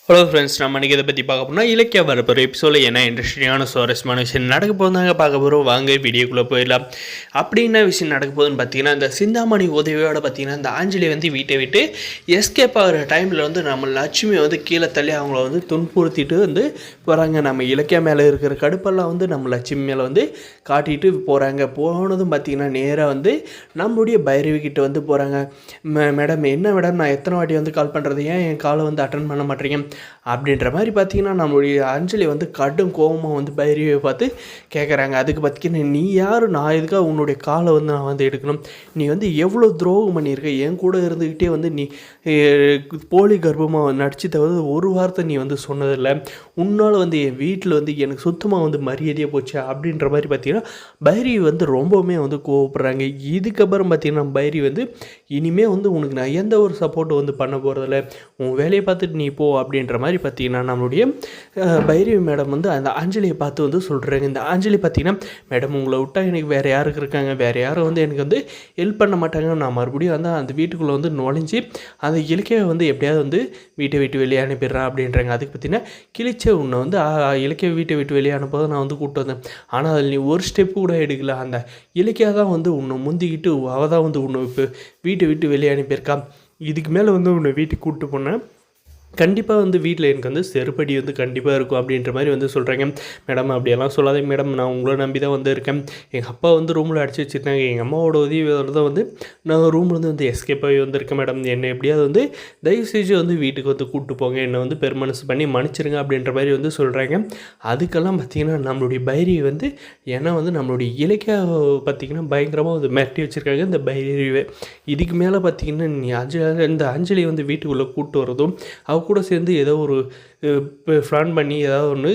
Hello friends, நம்ம இன்றைக்கி இதை பற்றி பார்க்க போனால் இலக்கிய வரப்போகிற எபிசோடில் என்ன இன்ட்ரெஸ்டிங்கான சுவாரஸ்யமான விஷயம் நடக்க போதாங்க பார்க்க போகிறோம். வாங்க வீடியோக்குள்ளே போயிடலாம். அப்படி என்ன விஷயம் நடக்க போகுதுன்னு பார்த்தீங்கன்னா, இந்த சிந்தாமணி உதவியோடு பார்த்தீங்கன்னா இந்த ஆஞ்சலி வீட்டை விட்டு எஸ்கேப் ஆகிற டைமில் நம்ம லட்சுமி கீழே தள்ளி அவங்கள துன்புறுத்திட்டு போகிறாங்க. நம்ம இலக்கிய மேலே இருக்கிற கடுப்பெல்லாம் நம்ம லட்சுமி மேலே காட்டிட்டு போகிறாங்க. போனதும் பார்த்தீங்கன்னா நேராக நம்மளுடைய பைரவி கிட்ட போகிறாங்க. மேடம் என்ன மேடம், நான் எத்தனை வாட்டி கால் பண்ணுறது, ஏன் என் காலை அட்டன் பண்ண மாட்டேறீங்க அப்படின்ற மாதிரி பார்த்தீங்கன்னா நம்மளுடைய அஞ்சலி கடும் கோபமாக பைரவியை பார்த்து கேட்குறாங்க. அதுக்கு பார்த்தீங்கன்னா, நீ யார், நான் எதுக்காக உன்னுடைய காலை நான் எடுக்கணும், நீ எவ்வளோ துரோகம் பண்ணியிருக்க, என் கூட இருந்துக்கிட்டே நீ போலி கர்ப்பமாக நடிச்சு தவிர ஒரு வார்த்தை நீ சொன்னதில்லை, உன்னால் என் வீட்டில் எனக்கு சுத்தமாக மரியாதையாக போச்சு அப்படின்ற மாதிரி பார்த்தீங்கன்னா பைரவி ரொம்பவுமே கோவப்படுறாங்க. இதுக்கப்புறம் பார்த்தீங்கன்னா பைரவி இனிமேல் உனக்கு நான் எந்த ஒரு சப்போர்ட்டும் பண்ண போகிறதில்ல, உன் வேலையை பார்த்துட்டு நீ போ அப்படின்ற மாதிரி பார்த்தீங்கன்னா நம்மளுடைய பைரவி மேடம் அந்த அஞ்சலியை பார்த்து சொல்கிறாங்க. இந்த அஞ்சலி பார்த்தீங்கன்னா, மேடம் உங்களை விட்டால் எனக்கு வேறு யாருக்கு இருக்காங்க, வேறு யாரும் எனக்கு ஹெல்ப் பண்ண மாட்டாங்க, நான் மறுபடியும் அந்த வீட்டுக்குள்ளே நுழைஞ்சி அந்த இலக்கிய எப்படியாவது வீட்டை விட்டு வெளியே அனுப்பிடுறேன் அப்படின்றாங்க. அதுக்கு பார்த்தீங்கன்னா, கிழிச்ச உன்னை இலக்கிய வீட்டை விட்டு வெளியே அனுப்பதை நான் கூப்பிட்டு வந்தேன், ஆனால் அதில் நீ ஒரு ஸ்டெப்பு கூட எடுக்கல, அந்த இலக்கியா தான் உன்னை முந்திக்கிட்டு அவள் தான் உன்னை இப்போ வீட்டை விட்டு வெளியே அனுப்பியிருக்கா, இதுக்கு மேலே உன்னை வீட்டுக்கு கூப்பிட்டு போனேன், கண்டிப்பாக வீட்டில் எனக்கு செருப்படி கண்டிப்பாக இருக்கும் அப்படின்ற மாதிரி சொல்கிறாங்க. மேடம் அப்படியெல்லாம் சொல்லாதீங்க மேடம், நான் உங்களை நம்பி தான் இருக்கேன், எங்கள் அப்பா ரூமில் அடிச்சு வச்சுருந்தாங்க, எங்கள் அம்மாவோட உதவியோடு தான் நான் ரூம்லேருந்து எஸ்கேப் ஆகி வந்திருக்கேன் மேடம், என்னை எப்படியாவது தயவு செஞ்சு வீட்டுக்கு கூப்பிட்டு போங்க, என்னை பெருமனசு பண்ணி மன்னிச்சிருங்க அப்படின்ற மாதிரி சொல்கிறாங்க. அதுக்கெல்லாம் பார்த்திங்கன்னா நம்மளுடைய பைரவி ஏன்னா நம்மளுடைய இலக்கிய பார்த்திங்கன்னா பயங்கரமாக மிரட்டி வச்சுருக்காங்க இந்த பைரவி. இதுக்கு மேலே பார்த்திங்கன்னா நீ இந்த அஞ்சலி வீட்டுக்குள்ளே கூப்பிட்டு வரதும் கூட சேர்ந்து ஏதோ ஒரு பிளான் பண்ணி ஏதாவது ஒன்று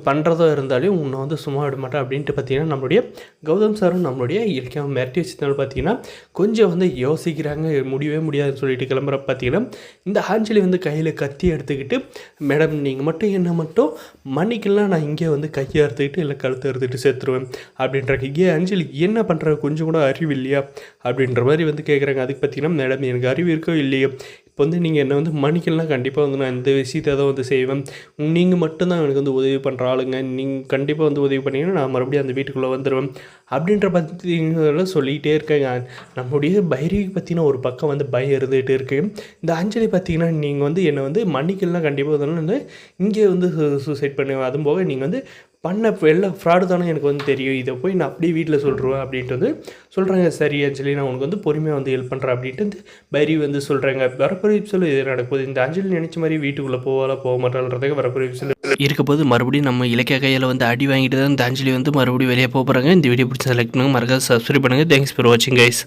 பண்ணுறதோ இருந்தாலும் உன்னை சும்மா விட மாட்டேன் அப்படின்ட்டு பார்த்தீங்கன்னா நம்மளுடைய கௌதம் சாரும் நம்மளுடைய இலக்கியம் மிரட்டி வச்சதுனால பார்த்தீங்கன்னா கொஞ்சம் யோசிக்கிறாங்க, முடியவே முடியாதுன்னு சொல்லிட்டு கிளம்புற பார்த்தீங்கன்னா இந்த ஆஞ்சலி கையில் கத்தி எடுத்துக்கிட்டு, மேடம் நீங்கள் மட்டும் என்ன மட்டும் மன்னிக்கலாம், நான் இங்கே கையை அறுத்துக்கிட்டு இல்லை கழுத்தை அறுத்துக்கிட்டு சேர்த்துருவேன் அப்படின்றாங்க. இங்கே அஞ்சலி என்ன பண்ணுற, கொஞ்சம் கூட அறிவு இல்லையா அப்படின்ற மாதிரி கேட்குறாங்க. அதுக்கு பார்த்தீங்கன்னா, மேடம் எனக்கு அறிவு இருக்கோ இல்லையோ, இப்போ நீங்கள் என்னை மன்னிக்கலாம், கண்டிப்பாக நான் இந்த விஷயத்தை தான் செய்வேன், நீங்கள் மட்டும்தான் எனக்கு உதவி பண்ணுற ஆளுங்க, நீங்கள் கண்டிப்பாக உதவி பண்ணிங்கன்னா நான் மறுபடியும் அந்த வீட்டுக்குள்ளே வந்துடுவேன் அப்படின்ற பற்றிலாம் சொல்லிகிட்டே இருக்காங்க. நம்முடைய பைரவி பற்றின ஒரு பக்கம் பயம் இருந்துகிட்டு இருக்குது. இந்த அஞ்சலி பார்த்தீங்கன்னா, நீங்கள் என்னை மன்னிக்கலாம், கண்டிப்பாக இங்கே சூசைட் பண்ணுவேன், அதுவும் போக நீங்கள் பண்ண எல்லாம் ஃப்ராடு தானே எனக்கு தெரியும், இதை போய் நான் அப்படியே வீட்டில் சொல்லிடுவேன் அப்படின்ட்டு சொல்கிறாங்க. சரி அஞ்சலி, நான் உனக்கு பொறுமையாக ஹெல்ப் பண்ணுறேன் அப்படின்ட்டு பைரவி சொல்கிறாங்க. வரப்போகிற எபிசோடு இது நடக்குது. இந்த அஞ்சலி நினச்ச மாதிரி வீட்டுக்குள்ளே போக மாட்டான்றதுக்கு வரப்போகிற எபிசோடு இருக்க போது மறுபடியும் நம்ம இலக்கிய கையில் அடி வாங்கிட்டு தான் இந்த அஞ்சலி மறுபடியும் வெளியே போகிறாங்க. இந்த வீடியோ பிடிச்ச செலக்ட் பண்ணுங்கள், மறக்காத சப்ஸ்கிரைப் பண்ணுங்கள். தேங்க்ஸ் ஃபார் வாட்சிங் கைஸ்.